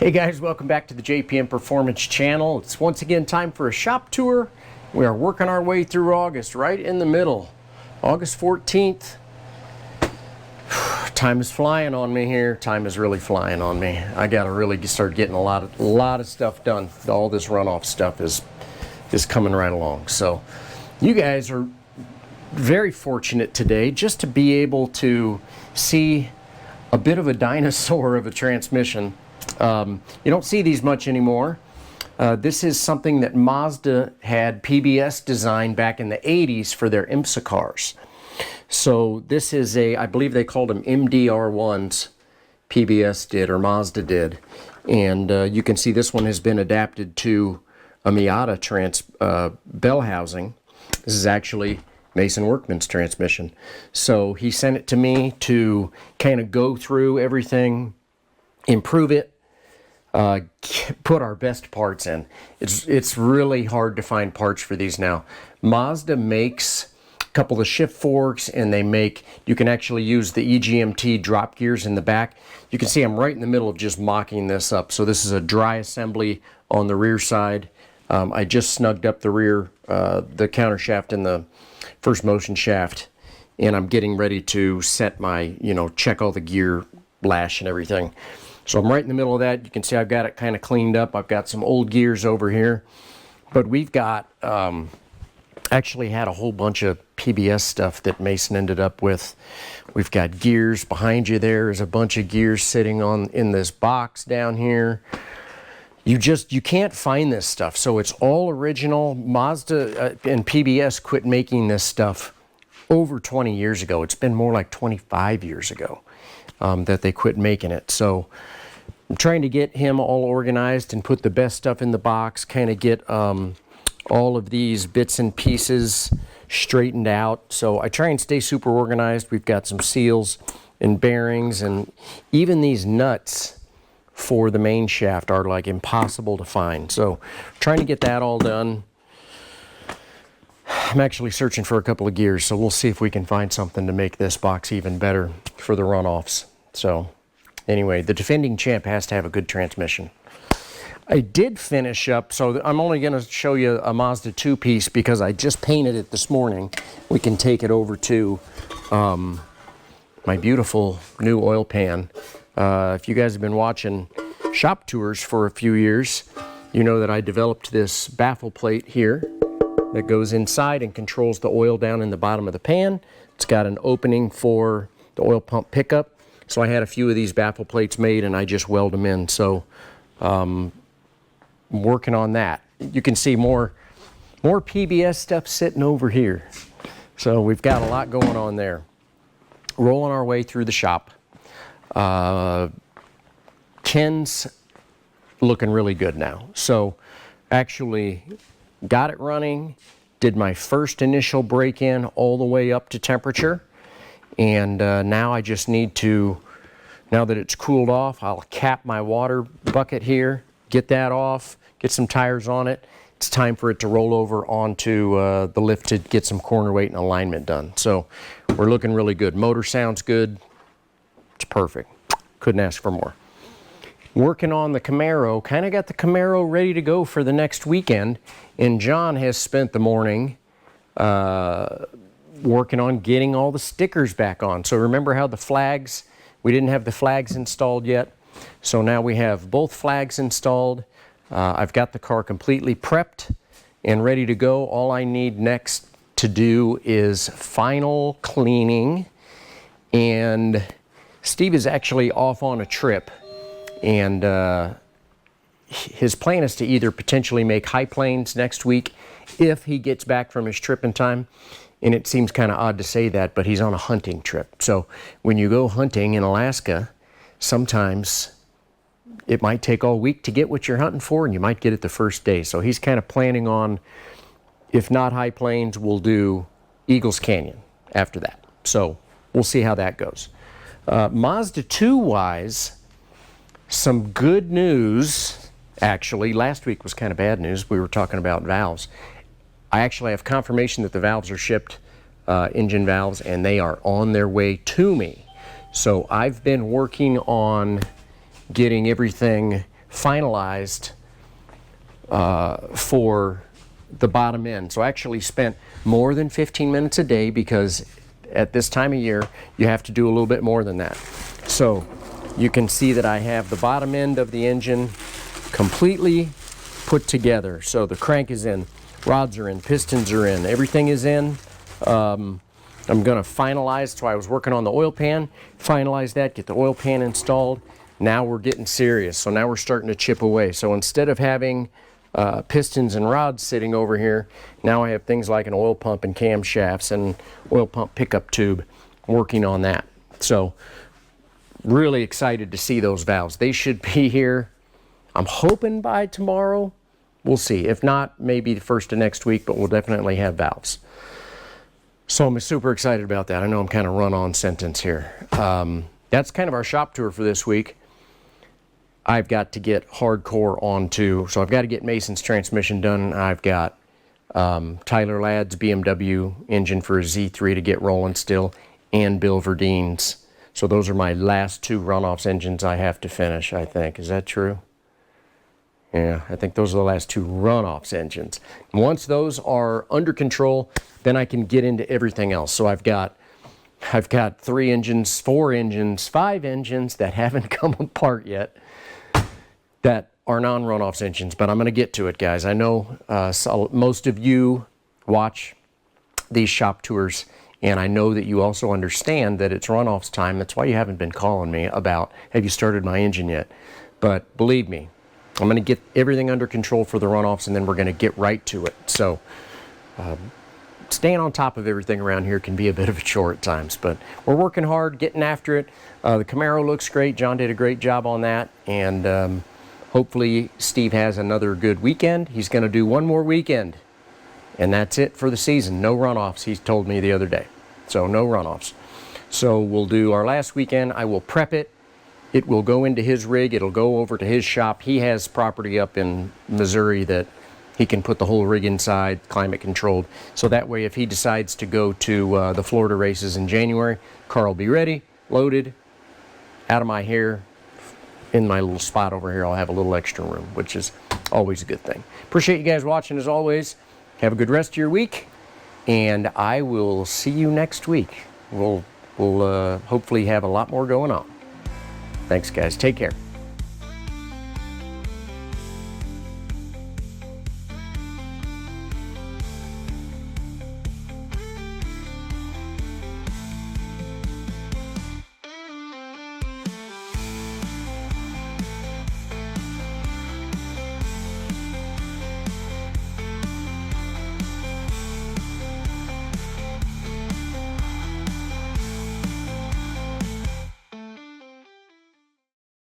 Hey guys, welcome back to the JPM Performance channel. It's once again time for a shop tour. We are working our way through August, right in the middle. August 14th. Time is flying on me here. Time is really flying on me. I gotta really start getting a lot of stuff done. All this runoff stuff is coming right along. So you guys are very fortunate today just to be able to see a bit of a dinosaur of a transmission. You don't see these much anymore. This is something that Mazda had PBS designed back in the 80s for their IMSA cars. So this is I believe they called them MDR1s, PBS did, or Mazda did. And you can see this one has been adapted to a Miata bell housing. This is actually Mason Workman's transmission. So he sent it to me to kind of go through everything, improve it, put our best parts in. It's really hard to find parts for these now. Mazda makes a couple of shift forks, and you can actually use the EGMT drop gears in the back. You can see I'm right in the middle of just mocking this up. So this is a dry assembly on the rear side. I just snugged up the rear, the counter shaft and the first motion shaft, and I'm getting ready to set my, check all the gear lash and everything. So I'm right in the middle of that. You can see I've got it kind of cleaned up. I've got some old gears over here. But we've got, actually had a whole bunch of PBS stuff that Mason ended up with. We've got gears behind you. There's a bunch of gears sitting in this box down here. You can't find this stuff. So it's all original. Mazda and PBS quit making this stuff over 20 years ago. It's been more like 25 years ago that they quit making it. So I'm trying to get him all organized and put the best stuff in the box, kind of get all of these bits and pieces straightened out. So I try and stay super organized. We've got some seals and bearings, and even these nuts for the main shaft are like impossible to find. So trying to get that all done. I'm actually searching for a couple of gears, so we'll see if we can find something to make this box even better for the runoffs. So anyway, the defending champ has to have a good transmission. I did finish up, so I'm only going to show you a Mazda 2 piece because I just painted it this morning. We can take it over to my beautiful new oil pan. If you guys have been watching shop tours for a few years, you know that I developed this baffle plate here that goes inside and controls the oil down in the bottom of the pan. It's got an opening for the oil pump pickup. So I had a few of these baffle plates made, and I just weld them in. So I'm working on that. You can see more PBS stuff sitting over here. So we've got a lot going on there. Rolling our way through the shop. Ken's looking really good now. So actually got it running, did my first initial break-in all the way up to temperature. And now I just need to, now that it's cooled off, I'll cap my water bucket here, get that off, get some tires on it. It's time for it to roll over onto the lift to get some corner weight and alignment done. So we're looking really good. Motor sounds good. It's perfect. Couldn't ask for more. Working on the Camaro, kind of got the Camaro ready to go for the next weekend. And John has spent the morning working on getting all the stickers back on. So remember how the flags, we didn't have the flags installed yet. So now we have both flags installed. I've got the car completely prepped and ready to go. All I need next to do is final cleaning. And Steve is actually off on a trip. And his plan is to either potentially make high planes next week if he gets back from his trip in time. And it seems kind of odd to say that, but he's on a hunting trip. So when you go hunting in Alaska, sometimes it might take all week to get what you're hunting for, and you might get it the first day. So he's kind of planning on, if not high plains, we'll do Eagles Canyon after that. So we'll see how that goes. Mazda 2-wise, some good news, actually. Last week was kind of bad news. We were talking about valves. I actually have confirmation that the valves are shipped, engine valves, and they are on their way to me. So I've been working on getting everything finalized for the bottom end. So I actually spent more than 15 minutes a day, because at this time of year you have to do a little bit more than that. So you can see that I have the bottom end of the engine completely put together. So the crank is in, rods are in, pistons are in, everything is in. I'm going to finalize, so I was working on the oil pan, finalize that, get the oil pan installed. Now we're getting serious. So now we're starting to chip away. So instead of having pistons and rods sitting over here, now I have things like an oil pump and camshafts and oil pump pickup tube, working on that. So really excited to see those valves. They should be here, I'm hoping, by tomorrow. We'll see. If not, maybe the first of next week, but we'll definitely have valves. So I'm super excited about that. I know I'm kind of run-on sentence here. That's kind of our shop tour for this week. I've got to get hardcore onto, so I've got to get Mason's transmission done. I've got Tyler Ladd's BMW engine for a Z3 to get rolling still, and Bill Verdine's. So those are my last two runoffs engines I have to finish, I think. Is that true? Yeah, I think those are the last two runoffs engines. Once those are under control, then I can get into everything else. So I've got 3 engines, 4 engines, 5 engines that haven't come apart yet, that are non-runoffs engines, but I'm going to get to it, guys. I know most of you watch these shop tours, and I know that you also understand that it's runoffs time. That's why you haven't been calling me about, have you started my engine yet? But believe me, I'm going to get everything under control for the runoffs, and then we're going to get right to it. So staying on top of everything around here can be a bit of a chore at times, but we're working hard, getting after it. The Camaro looks great. John did a great job on that, and hopefully Steve has another good weekend. He's going to do one more weekend, and that's it for the season. No runoffs, he told me the other day. So no runoffs. So we'll do our last weekend. I will prep it. It will go into his rig. It'll go over to his shop. He has property up in Missouri that he can put the whole rig inside, climate controlled. So that way, if he decides to go to the Florida races in January, car will be ready, loaded, out of my hair. In my little spot over here, I'll have a little extra room, which is always a good thing. Appreciate you guys watching as always. Have a good rest of your week, and I will see you next week. We'll hopefully have a lot more going on. Thanks, guys. Take care.